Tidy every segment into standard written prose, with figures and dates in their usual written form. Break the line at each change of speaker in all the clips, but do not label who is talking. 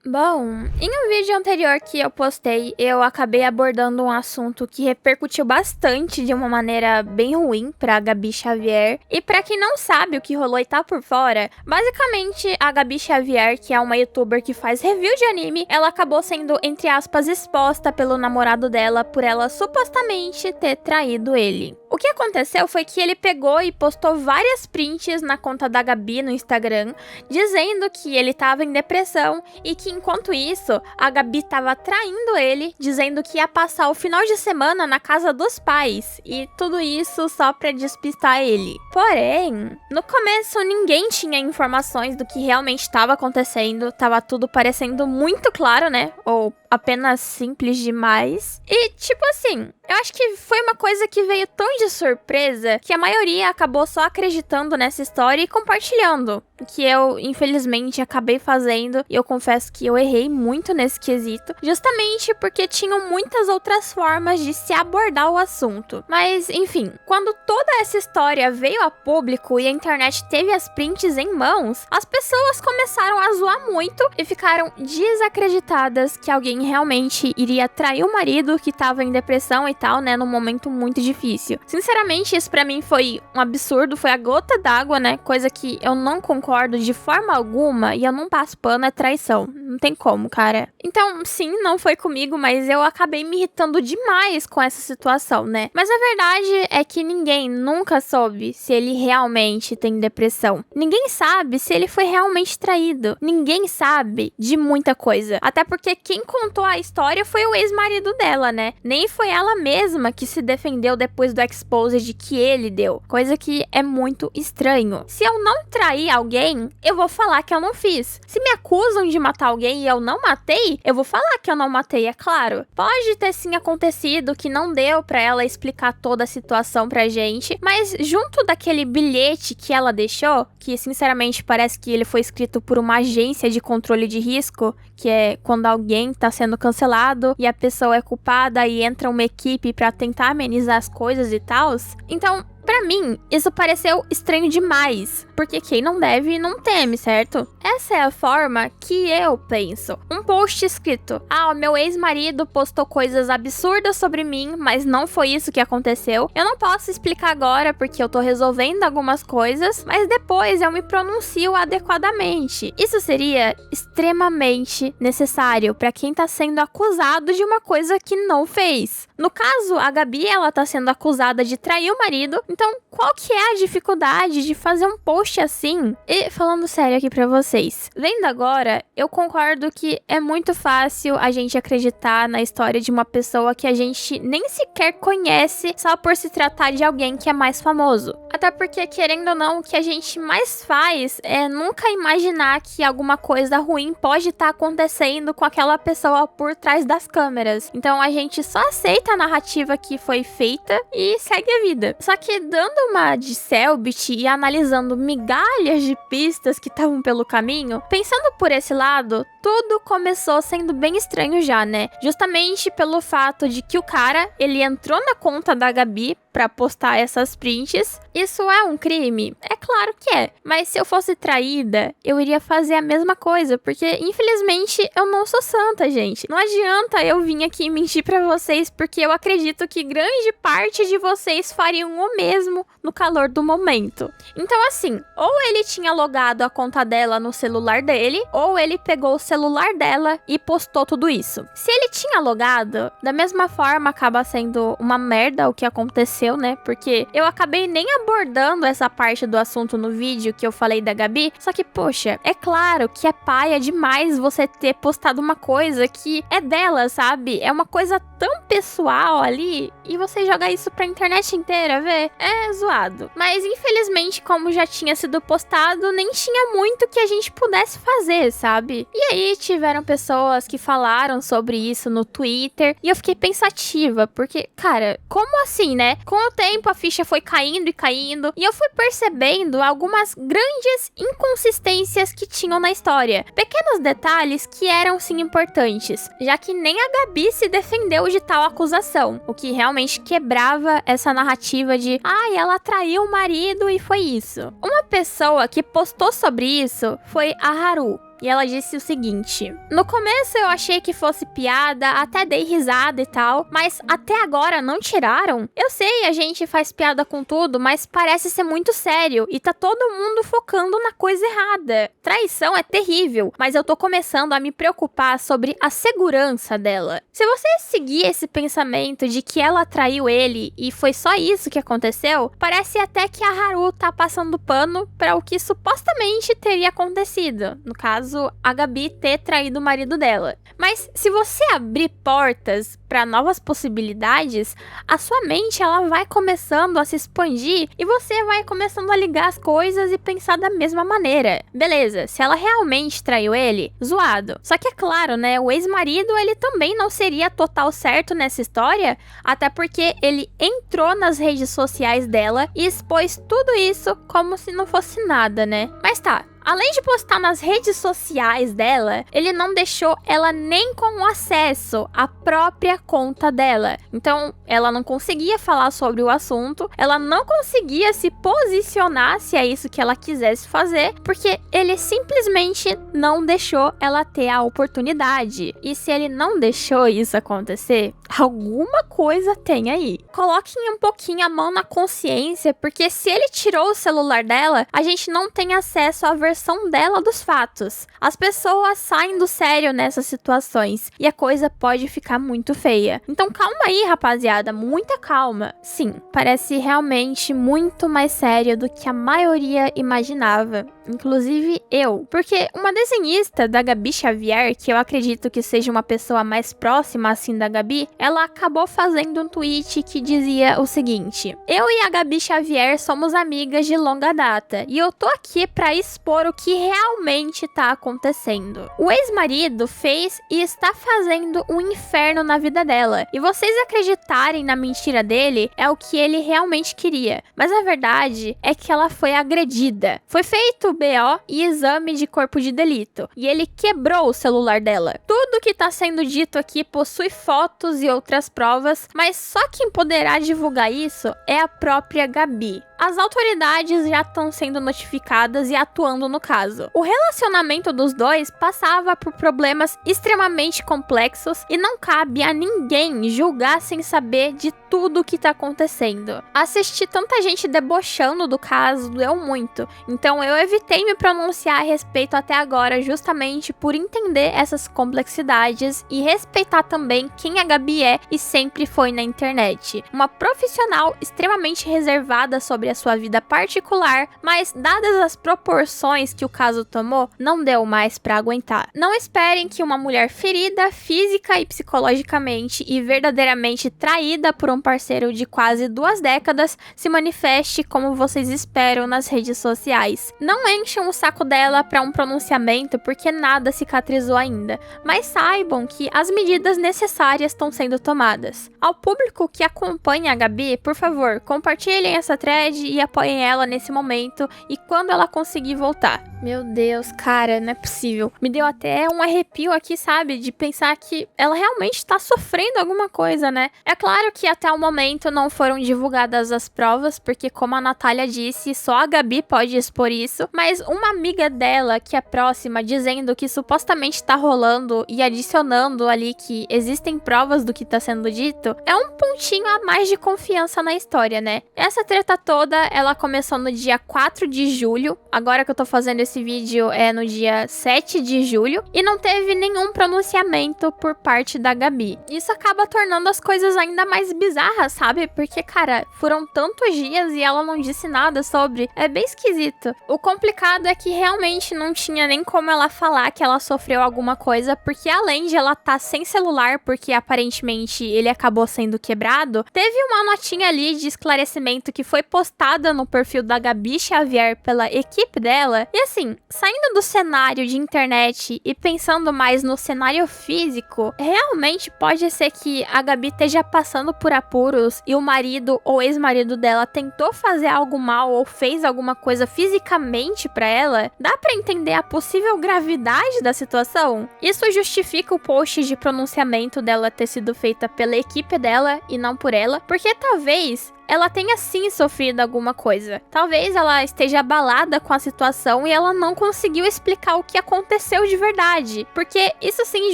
Bom, em um vídeo anterior que eu postei, eu acabei abordando um assunto que repercutiu bastante de uma maneira bem ruim pra Gabi Xavier. E pra quem não sabe o que rolou e tá por fora, basicamente a Gabi Xavier, que é uma youtuber que faz review de anime, ela acabou sendo, entre aspas, exposta pelo namorado dela por ela supostamente ter traído ele. O que aconteceu foi que ele pegou e postou várias prints na conta da Gabi no Instagram, dizendo que ele tava em depressão e que enquanto isso, a Gabi tava traindo ele, dizendo que ia passar o final de semana na casa dos pais, e tudo isso só pra despistar ele. Porém, no começo ninguém tinha informações do que realmente estava acontecendo, tava tudo parecendo muito claro, né? Ou apenas simples demais. E, tipo assim, eu acho que foi uma coisa que veio tão de surpresa que a maioria acabou só acreditando nessa história e compartilhando. O que eu, infelizmente, acabei fazendo. E eu confesso que eu errei muito nesse quesito, justamente porque tinham muitas outras formas de se abordar o assunto. Mas, enfim, quando toda essa história veio a público e a internet teve as prints em mãos, as pessoas começaram a zoar muito e ficaram desacreditadas que alguém realmente iria trair o marido que tava em depressão e tal, né, num momento muito difícil. Sinceramente, isso pra mim foi um absurdo, foi a gota d'água, né, coisa que eu não concordo de forma alguma e eu não passo pano, é traição. Não tem como, cara. Então, sim, não foi comigo, mas eu acabei me irritando demais com essa situação, né. Mas a verdade é que ninguém nunca soube se ele realmente tem depressão. Ninguém sabe se ele foi realmente traído. Ninguém sabe de muita coisa. Até porque quem contou a história foi o ex-marido dela, né? Nem foi ela mesma que se defendeu depois do exposed que ele deu. Coisa que é muito estranho. Se eu não trair alguém, eu vou falar que eu não fiz. Se me acusam de matar alguém e eu não matei, eu vou falar que eu não matei, é claro. Pode ter sim acontecido que não deu pra ela explicar toda a situação pra gente, mas junto daquele bilhete que ela deixou, que sinceramente parece que ele foi escrito por uma agência de controle de risco, que é quando alguém tá sendo cancelado e a pessoa é culpada e entra uma equipe pra tentar amenizar as coisas e tal. Então, pra mim, isso pareceu estranho demais, porque quem não deve, não teme, certo? Essa é a forma que eu penso. Um post escrito, o meu ex-marido postou coisas absurdas sobre mim, mas não foi isso que aconteceu. Eu não posso explicar agora porque eu tô resolvendo algumas coisas, mas depois eu me pronuncio adequadamente. Isso seria extremamente necessário pra quem tá sendo acusado de uma coisa que não fez. No caso, a Gabi, ela tá sendo acusada de trair o marido. Então, qual que é a dificuldade de fazer um post assim? E falando sério aqui pra vocês, vendo agora, eu concordo que é muito fácil a gente acreditar na história de uma pessoa que a gente nem sequer conhece só por se tratar de alguém que é mais famoso. Até porque, querendo ou não, o que a gente mais faz é nunca imaginar que alguma coisa ruim pode estar acontecendo com aquela pessoa por trás das câmeras. Então, a gente só aceita a narrativa que foi feita e segue a vida. Só que dando uma de Cellbit e analisando migalhas de pistas que estavam pelo caminho, pensando por esse lado, tudo começou sendo bem estranho já, né? Justamente pelo fato de que o cara, ele entrou na conta da Gabi pra postar essas prints. Isso é um crime? É claro que é. Mas se eu fosse traída, eu iria fazer a mesma coisa, porque infelizmente eu não sou santa, gente. Não adianta eu vir aqui mentir pra vocês, porque eu acredito que grande parte de vocês fariam o mesmo no calor do momento. Então assim, ou ele tinha logado a conta dela no celular dele, ou ele pegou o celular dela e postou tudo isso. Se ele tinha logado, da mesma forma acaba sendo uma merda o que aconteceu, né? Porque eu acabei nem abordando essa parte do assunto no vídeo que eu falei da Gabi, só que, poxa, é claro que é paia demais você ter postado uma coisa que é dela, sabe? É uma coisa tão pessoal ali e você joga isso pra internet inteira ver. É zoado. Mas, infelizmente, como já tinha sido postado, nem tinha muito que a gente pudesse fazer, sabe? E aí, tiveram pessoas que falaram sobre isso no Twitter e eu fiquei pensativa, porque, cara, como assim, né? Com o tempo, a ficha foi caindo e caindo e eu fui percebendo algumas grandes inconsistências que tinham na história. Pequenos detalhes que eram, sim, importantes, já que nem a Gabi se defendeu de tal acusação, o que realmente quebrava essa narrativa de ela traiu o marido e foi isso. Uma pessoa que postou sobre isso foi a Haru. e ela disse o seguinte: no começo eu achei que fosse piada, até dei risada e tal, mas até agora não tiraram? Eu sei, a gente faz piada com tudo, mas parece ser muito sério e tá todo mundo focando na coisa errada. Traição é terrível, mas eu tô começando a me preocupar sobre a segurança dela. Se você seguir esse pensamento de que ela traiu ele e foi só isso que aconteceu, parece até que a Haru tá passando pano para o que supostamente teria acontecido. No caso, a Gabi ter traído o marido dela. Mas se você abrir portas para novas possibilidades, a sua mente ela vai começando a se expandir e você vai começando a ligar as coisas e pensar da mesma maneira. Beleza, se ela realmente traiu ele, zoado. Só que é claro, né, o ex-marido ele também não seria total certo nessa história, até porque ele entrou nas redes sociais dela e expôs tudo isso como se não fosse nada, né? Mas tá. Além de postar nas redes sociais dela, ele não deixou ela nem com o acesso à própria conta dela. Então, ela não conseguia falar sobre o assunto, ela não conseguia se posicionar se é isso que ela quisesse fazer, porque ele simplesmente não deixou ela ter a oportunidade. E se ele não deixou isso acontecer, alguma coisa tem aí. Coloquem um pouquinho a mão na consciência, porque se ele tirou o celular dela, a gente não tem acesso à versão dela dos fatos. As pessoas saem do sério nessas situações e a coisa pode ficar muito feia. Então calma aí, rapaziada, muita calma. Sim, parece realmente muito mais sério do que a maioria imaginava. Inclusive eu. Porque uma desenhista da Gabi Xavier, que eu acredito que seja uma pessoa mais próxima assim da Gabi, ela acabou fazendo um tweet que dizia o seguinte: eu e a Gabi Xavier somos amigas de longa data e eu tô aqui pra expor o que realmente tá acontecendo. O ex-marido fez e está fazendo um inferno na vida dela, e vocês acreditarem na mentira dele é o que ele realmente queria. Mas a verdade é que ela foi agredida. Foi feito BO e exame de corpo de delito, e ele quebrou o celular dela. Tudo que tá sendo dito aqui possui fotos e outras provas, mas só quem poderá divulgar isso é a própria Gabi. As autoridades já estão sendo notificadas e atuando no caso. O relacionamento dos dois passava por problemas extremamente complexos e não cabe a ninguém julgar sem saber de tudo o que tá acontecendo. Assistir tanta gente debochando do caso doeu muito, então eu evitei me pronunciar a respeito até agora justamente por entender essas complexidades e respeitar também quem a Gabi é e sempre foi na internet. Uma profissional extremamente reservada sobre a sua vida particular, mas dadas as proporções que o caso tomou, não deu mais pra aguentar. Não esperem que uma mulher ferida física e psicologicamente e verdadeiramente traída por um parceiro de quase 2 décadas se manifeste como vocês esperam nas redes sociais. Não encham o saco dela pra um pronunciamento porque nada cicatrizou ainda, mas saibam que as medidas necessárias estão sendo tomadas. Ao público que acompanha a Gabi, por favor, compartilhem essa thread e apoiem ela nesse momento e quando ela conseguir voltar. Meu Deus, cara, não é possível. Me deu até um arrepio aqui, sabe? De pensar que ela realmente tá sofrendo alguma coisa, né? É claro que até o momento não foram divulgadas as provas, porque como a Natália disse, só a Gabi pode expor isso, mas uma amiga dela, que é próxima, dizendo que supostamente tá rolando e adicionando ali que existem provas do que tá sendo dito, é um pontinho a mais de confiança na história, né? Essa treta toda, ela começou no dia 4 de julho, agora que eu tô fazendo esse vídeo é no dia 7 de julho, e não teve nenhum pronunciamento por parte da Gabi. Isso acaba tornando as coisas ainda mais bizarras, sabe? Porque, cara, foram tantos dias e ela não disse nada sobre. É bem esquisito. O complicado é que realmente não tinha nem como ela falar que ela sofreu alguma coisa, porque além de ela tá sem celular, porque aparentemente ele acabou sendo quebrado, teve uma notinha ali de esclarecimento que foi postada no perfil da Gabi Xavier pela equipe dela, e assim, saindo do cenário de internet e pensando mais no cenário físico, realmente pode ser que a Gabi esteja passando por apuros e o marido ou ex-marido dela tentou fazer algo mal ou fez alguma coisa fisicamente pra ela. Dá pra entender a possível gravidade da situação? Isso justifica o post de pronunciamento dela ter sido feita pela equipe dela e não por ela, porque talvez ela tenha sim sofrido alguma coisa. Talvez ela esteja abalada com a situação e ela não conseguiu explicar o que aconteceu de verdade, porque isso sim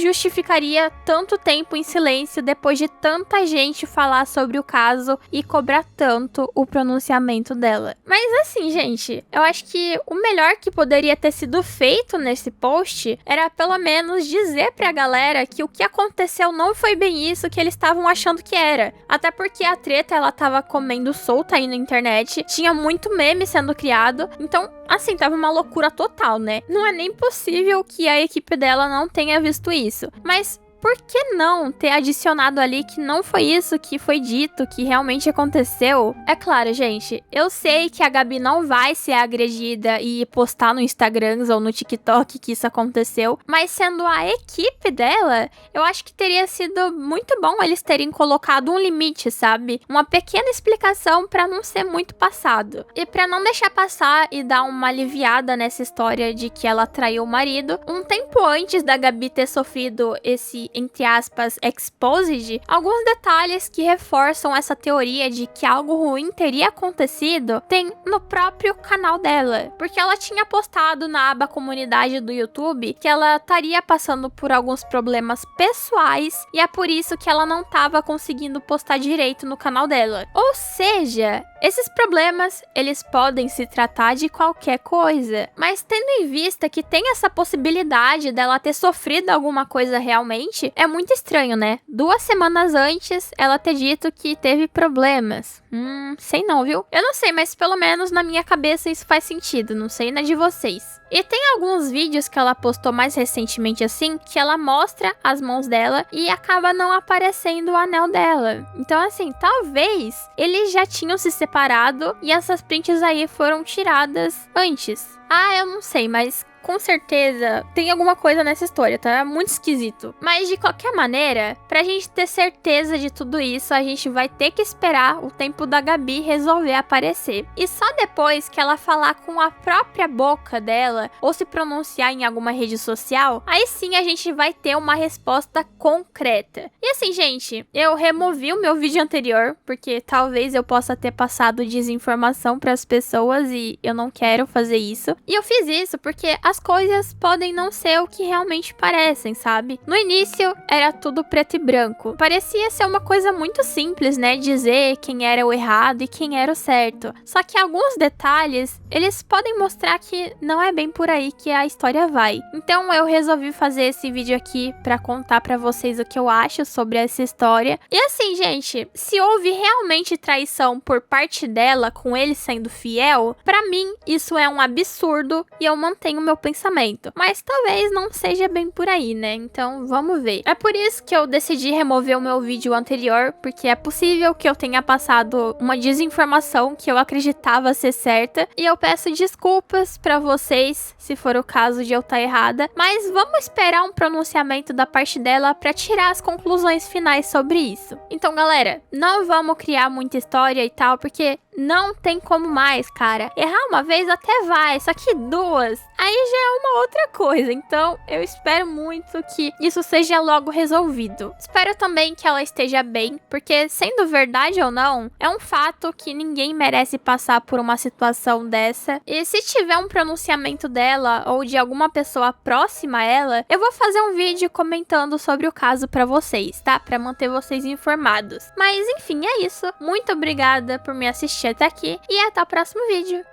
justificaria tanto tempo em silêncio depois de tanta gente falar sobre o caso e cobrar tanto o pronunciamento dela. Mas assim, gente, eu acho que o melhor que poderia ter sido feito nesse post era pelo menos dizer pra galera que o que aconteceu não foi bem isso que eles estavam achando que era. Até porque a treta, ela tava comendo solta aí na internet, tinha muito meme sendo criado, então, assim, tava uma loucura total, né? Não é nem possível que a equipe dela não tenha visto isso. Mas por que não ter adicionado ali que não foi isso que foi dito, que realmente aconteceu? É claro, gente, eu sei que a Gabi não vai ser agredida e postar no Instagram ou no TikTok que isso aconteceu, mas sendo a equipe dela, eu acho que teria sido muito bom eles terem colocado um limite, sabe? Uma pequena explicação pra não ser muito passado. E pra não deixar passar e dar uma aliviada nessa história de que ela traiu o marido, um tempo antes da Gabi ter sofrido esse, entre aspas, exposed, alguns detalhes que reforçam essa teoria de que algo ruim teria acontecido tem no próprio canal dela, porque ela tinha postado na aba comunidade do YouTube que ela estaria passando por alguns problemas pessoais e é por isso que ela não estava conseguindo postar direito no canal dela. Ou seja, esses problemas, eles podem se tratar de qualquer coisa, mas tendo em vista que tem essa possibilidade dela ter sofrido alguma coisa realmente, é muito estranho, né? 2 semanas antes, ela ter dito que teve problemas. Sei não, viu? Eu não sei, mas pelo menos na minha cabeça isso faz sentido, não sei na de vocês. E tem alguns vídeos que ela postou mais recentemente assim, que ela mostra as mãos dela e acaba não aparecendo o anel dela. Então assim, talvez eles já tinham se separado e essas prints aí foram tiradas antes. Eu não sei, mas com certeza tem alguma coisa nessa história, tá? É muito esquisito. Mas de qualquer maneira, pra gente ter certeza de tudo isso, a gente vai ter que esperar o tempo da Gabi resolver aparecer. E só depois que ela falar com a própria boca dela, ou se pronunciar em alguma rede social, aí sim a gente vai ter uma resposta concreta. E assim, gente, eu removi o meu vídeo anterior, porque talvez eu possa ter passado desinformação pras pessoas e eu não quero fazer isso. E eu fiz isso porque as coisas podem não ser o que realmente parecem, sabe? No início, era tudo preto e branco. Parecia ser uma coisa muito simples, né? Dizer quem era o errado e quem era o certo. Só que alguns detalhes, eles podem mostrar que não é bem por aí que a história vai. Então, eu resolvi fazer esse vídeo aqui pra contar pra vocês o que eu acho sobre essa história. E assim, gente, se houve realmente traição por parte dela, com ele sendo fiel, pra mim, isso é um absurdo e eu mantenho meu pensamento, mas talvez não seja bem por aí, né? Então vamos ver. É por isso que eu decidi remover o meu vídeo anterior, porque é possível que eu tenha passado uma desinformação que eu acreditava ser certa, e eu peço desculpas pra vocês se for o caso de eu estar errada, mas vamos esperar um pronunciamento da parte dela pra tirar as conclusões finais sobre isso. Então, galera, não vamos criar muita história e tal, porque não tem como mais, cara. Errar uma vez até vai, só que 2, aí já é uma outra coisa. Então, eu espero muito que isso seja logo resolvido. Espero também que ela esteja bem, porque sendo verdade ou não, é um fato que ninguém merece passar por uma situação dessa. E se tiver um pronunciamento dela ou de alguma pessoa próxima a ela, eu vou fazer um vídeo comentando sobre o caso pra vocês, tá? Pra manter vocês informados. Mas enfim, é isso. Muito obrigada por me assistir até aqui e até o próximo vídeo.